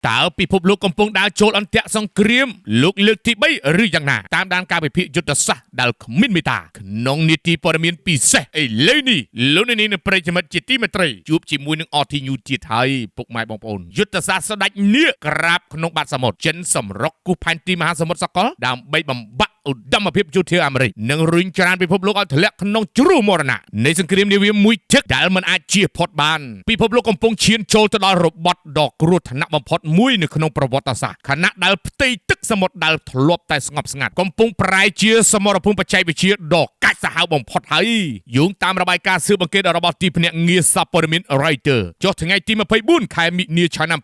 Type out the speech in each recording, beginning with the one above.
តើពិភពលោកកំពុងដើរចូលអន្ទាក់សង្គ្រាមលោកលើកទី3ឬយ៉ាងណាតាមដានការវិភាគយុទ្ធសាស្ត្រដែលគ្មានមេត្តាក្នុងនីតិព័ត៌មានពិសេសឥឡូវនេះលោកនាងនិងប្រិយមិត្តជាទីមេត្រីជួបជាមួយនឹង RT News ទៀតហើយពុកម៉ែបងប្អូនយុទ្ធសាស្ត្រស្ដេចនាគក្រាបក្នុងបាតសមុទ្រចិនសម្រុកគូសផែនទីមហាសមុទ្រសកលដើម្បីបំបាក់ឧត្តមភាពយោធាអាមេរិកនិងរុញច្រានពិភពលោកឲ្យធ្លាក់ក្នុងជ្រោះមរណៈនៃសង្គ្រាមនាវាមួយជឹកដែលមិនអាចជៀសផុតបានពិភពលោកកំពុងឈានចូលទៅដល់របត់ដ៏គ្រោះថ្នាក់បំផុតមួយនៅក្នុងប្រវត្តិសាស្ត្រខណៈដែលផ្ទៃទឹកសមុទ្រដែលធ្លាប់តែស្ងប់ស្ងាត់កំពុងប្រែជាសមរភូមិបច្ចេកវិទ្យាដ៏កាចសាហាវបំផុតហើយយោងតាមរបាយការណ៍ស៊ើបអង្កេតរបស់ទីភ្នាក់ងារសារព័ត៌មាន Reuters ចុះថ្ងៃទី24ខែមិនិនាឆ្នាំ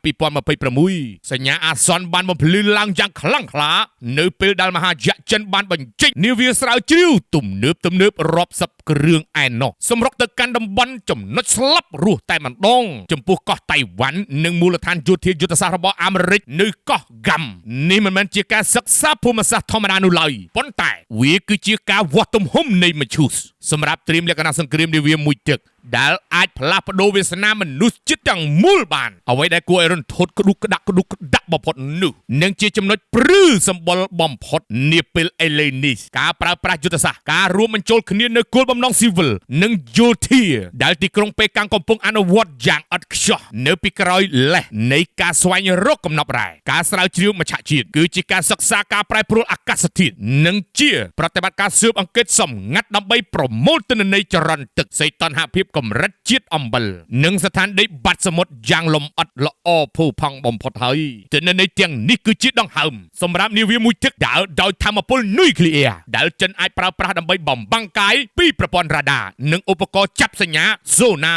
2026សញ្ញាអាសន្នបានបំភ្លឺឡើងយ៉ាងខ្លាំងក្លានៅពេលដែលមហាយក្សចិនបានបញ្ចេញនាវាស្រាវជ្រាវទំនើបរាប់សិបគ្រឿងឯណោះសម្រុកទៅកាន់តំបន់ចំណុចស្លាប់រស់តែម្ដងចំពោះកោះតៃវ៉ាន់និងមូលដ្ឋានយោធាយុទ្ធសាស្ត្ររបស់អាមេរិកនៅកោះហ្គាំនេះមិនមែនជាការសិក្សាភូមិសាស្ត្រធម្មតានោះឡើយប៉ុន្តែវាគឺជាការវាស់ទំហំនៃមឈូសសម្រាប់ត្រៀមលក្ខណៈសង្គ្រាមនាវាមួយទឹកដែលអាចផ្លាស់ប្ដូរវាសនាមនុស្សជាតិទាំងមូលបានអ្វីដែលគួរឲ្យរន្ធត់ក្ដុកក្ដាក់បំផុតនោះនឹងជាចំណុចព្រឺសម្បុរបំផុតនាពេលឥឡូវនេះការប្រើប្រាស់យុទ្ធសាស្ត្រការរួមបញ្ចូលគ្នានៅគោលបំណងស៊ីវិលនិងយោធាដែលទីក្រុងប៉េកាំងកំពុងអនុវត្តយ៉ាងឥតខ្ចោះនៅពីក្រោយលេសនៃការស្វែងរកកំណប់រ៉ែការស្រាវជ្រាវមច្ឆជាតិគឺជាការសិក្សាការប្រែប្រួលអាកាសធាតុនិងជាប្រតិបត្តិការស៊ើបអង្កេតសម្ងាត់ដើម្បីប្រមូលទិន្នន័យចរន្តទឹកសីតុណ្ហភាពកម្រិតជាតិអំបិលនិងស្ថានដីបាតសមុទ្រយ៉ាងលម្អិតល្អផូរផង់បំផុតហើយទិន្នន័យទាំងនេះគឺជាដង្ហើមសម្រាប់នាវាមួយទឹកដើរដោយថាមពលនុយក្លេអ៊ែរដែលចិនអាចប្រើប្រាស់ដើម្បីបំបាំងកាយពីប្រព័ន្ធរ៉ាដានិងឧបករណ៍ចាប់សញ្ញាសូណា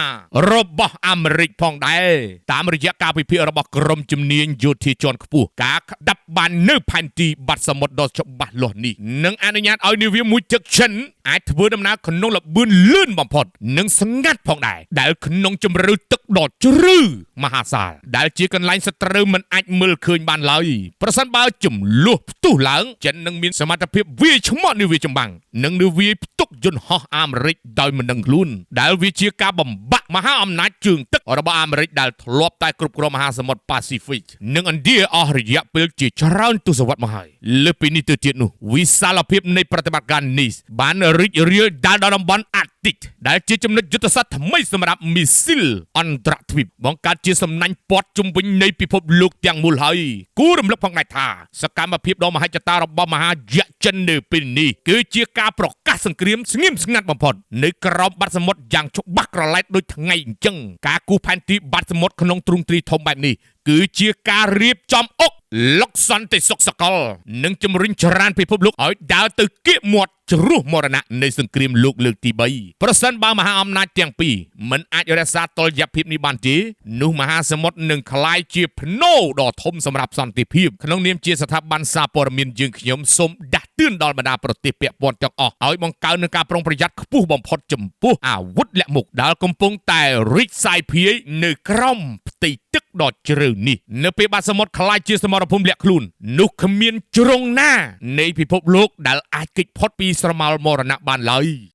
របស់អាមេរិកផងដែរតាមរយៈការវិភាគរបស់ក្រុមជំនាញយោធាជាន់ខ្ពស់ការក្តាប់បាននៅផែនទីបាតសមុទ្រដ៏ច្បាស់លាស់នេះនឹងអនុញ្ញាតឲ្យនាវាមួយទឹកចិនអាចធ្វើដំណើរក្នុងល្បឿនលឿនបំផុតនិងស្ងាត់ផងដែរដែលក្នុងជម្រៅទឹកដ៏ជ្រៅមហាសាលដែលជាកន្លែងសត្រូវមិនអាចមើលឃើញបានឡើយប្រសិនបើចំនួនផ្ទុះឡើងចិននឹងមានសមត្ថភាពវាយឆ្មក់នាវាចម្បាំងនិងនាវាផ្ទុកយន្តហោះអាមេរិកដោយមិនដឹងខ្លួនដែលវាជាការបំបាក់មហាអំណាចជើងទឹករបស់អាមេរិកដែលធ្លាប់តែគ្រប់គ្រងមហាសមុទ្រប៉ាស៊ីហ្វិកនិងឥណ្ឌាអស់រយៈពេលជាច្រើនទសវត្សរ៍មកហើយលើពីនេះទៅទៀតនោះវិសាលភាពនៃប្រតិបត្តិការនេះបានរីករាលដាលដល់តំបន់អាទិកដែលជាចំណុចយុទ្ធសាស្ត្រថ្មីសម្រាប់មីស៊ីលអន្តរទ្វីបបង្កើតជាសំណាញ់ព័ទ្ធជុំវិញនៃពិភពលោកទាំងមូលហើយគួររំលឹកផងដែរថាសកម្មភាពដ៏មហិច្ឆតារបស់មហាយក្សចិននៅពេលនេះគឺជាការប្រកាសសង្គ្រាមស្ងៀមស្ងាត់បំផុតនៅក្រោមបាតសមុទ្រយ៉ាងច្បាស់ក្រឡែតដូចថ្ងៃអញ្ចឹងការគូសផែនទីបាតសមុទ្រក្នុងទ្រង់ទ្រីធំបែបនេះគឺជាការរៀបចំអុកលុកសន្តិសុខសកលនិងជំរុញច្រានពិភពលោកឲ្យដើរទៅគៀកមាត់ជ្រោះមរណៈនៃសង្គ្រាមលោកលើកទី3ប្រសិនបើមហាអំណាចទាំងពីរមិនអាចរក្សាតុល្យភាពនេះបានទេនោះមហាសមុទ្រនឹងក្លាយជាភ្នូរដ៏ធំសម្រាប់សន្តិភាពក្នុងនាមជាស្ថាប័នសារព័ត៌មានយើងខ្ញុំសូមដាស់តឿនដល់បណ្ដាប្រទេសពាក់ព័ន្ធទាំងអស់ឲ្យបង្កើននូវការប្រុងប្រយ័ត្នខ្ពស់បំផុតចំពោះអាវុធលាក់មុខដែលកំពុងតែរីកសាយភាយនៅក្រោមផ្ទៃទឹកដ៏ជ្រៅនេះនៅពេលបាតសមុទ្រក្លាយជាសមរភូមិលាក់ខ្លួននោះគ្មានជ្រុងណានៃពិភពលោកដែលអាចគេចផុតពីស្រមោលមរណៈបានឡើយ